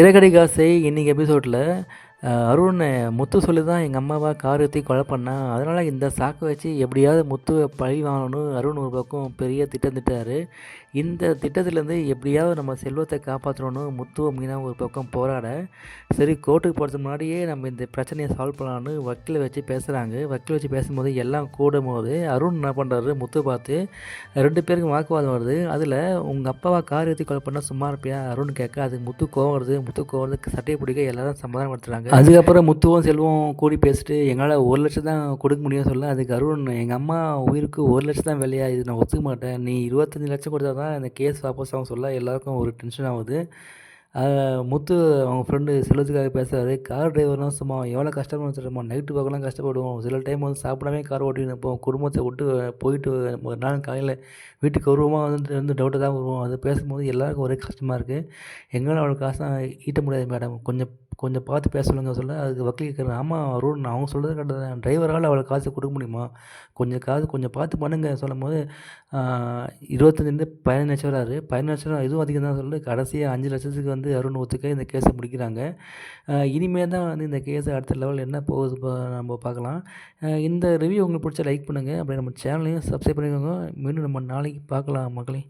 சிறகடி காசை இன்னைக்கு எபிசோடில் அருண் முத்து சொல்லி தான் எங்கள் அம்மாவை கார் ஏற்றி கொலை பண்ணான். அதனால் இந்த சாக்கை வச்சு எப்படியாவது முத்துவை பழி வாங்கணும்னு அருண் ஒரு பக்கம் பெரிய திட்டம் திட்டாரு. இந்த திட்டத்துலேருந்து எப்படியாவது நம்ம செல்வத்தை காப்பாற்றணும்னு முத்துவை மீனாக ஒரு பக்கம் போராட, சரி கோர்ட்டுக்கு போகிறதுக்கு முன்னாடியே நம்ம இந்த பிரச்சனையை சால்வ் பண்ணலான்னு வக்கீலை வச்சு பேசுகிறாங்க. வக்கீல் வச்சு பேசும்போது எல்லாம் கூடும்போது அருண் என்ன பண்ணுறாரு, முத்து பார்த்து 2 பேருக்கும் வாக்குவாதம் வருது. அதில் உங்கள் அப்பாவை கார் ஏற்றி கொலை பண்ணால் சும்மா இருப்பியா அருண் கேட்க, அதுக்கு முத்து கோவம் வருது. முத்து கோவம் வருது, சட்டையை பிடிக்க எல்லாரும் சமாதானப்படுத்துகிறாங்க. அதுக்கப்புறம் முத்துவும் செல்வம் கூடி பேசிட்டு எங்களால் 1 லட்சம் தான் கொடுக்க முடியும்னு சொல்ல, அதுக்கு அருண் எங்கள் அம்மா உயிருக்கு 1 லட்சம் தான் விலையா, இது நான் ஒத்துக்க மாட்டேன், நீ 25 லட்சம் கொடுத்தா தான் இந்த கேஸ் வாபஸ் ஆகும் சொல்ல எல்லாருக்கும் ஒரு டென்ஷன் ஆகுது. முத்து அவங்க ஃப்ரெண்டு செல்வத்துக்காக பேசுகிறாரு. கார் டிரைவர்லாம் சும்மா எவ்வளோ கஷ்டப்படுவோம் தெரியுமா, நைட்டு பக்கம்லாம் கஷ்டப்படுவோம், சில டைம் வந்து சாப்பிடாமே கார் ஓட்டின்னு இருப்போம், குடும்பத்தை விட்டு போயிட்டு ஒரு நாள் காலையில் வீட்டுக்கு வருவோமா வந்து டவுட்டாக தான் வருவோம். அது பேசும்போது எல்லாருக்கும் ஒரே கஷ்டமாக இருக்குது. எங்களால் அவ்வளோ காசு ஈட்ட முடியாது மேடம், கொஞ்சம் கொஞ்சம் பார்த்து பேச சொல்லுங்க சொல்ல, அதுக்கு வக்கீல் கேட்குறேன், ஆமாம் அருண் அவங்க சொல்கிறது கரெக்டு தான், டிரைவரால் அவ்வளோ காசு கொடுக்க முடியுமா, கொஞ்சம் காசு கொஞ்சம் பார்த்து பண்ணுங்க சொல்லும் போது 25 15 லட்சம் வராரு. 15 லட்சம் இதுவும் அதிகம் தான் சொல்லிட்டு கடைசியாக 5 லட்சத்துக்கு வந்து அருண் ஒத்துக்க இந்த கேஸை முடிக்கிறாங்க. இனிமேல் தான் வந்து இந்த கேஸை அடுத்த லெவல் என்ன போகுது நம்ம பார்க்கலாம். இந்த ரிவ்யூ உங்களுக்கு பிடிச்சா லைக் பண்ணுங்கள், அப்படியே நம்ம சேனலையும் சப்ஸ்கிரைப் பண்ணிக்கோங்க. மீண்டும் நம்ம நாளைக்கு பார்க்கலாம் மக்களே.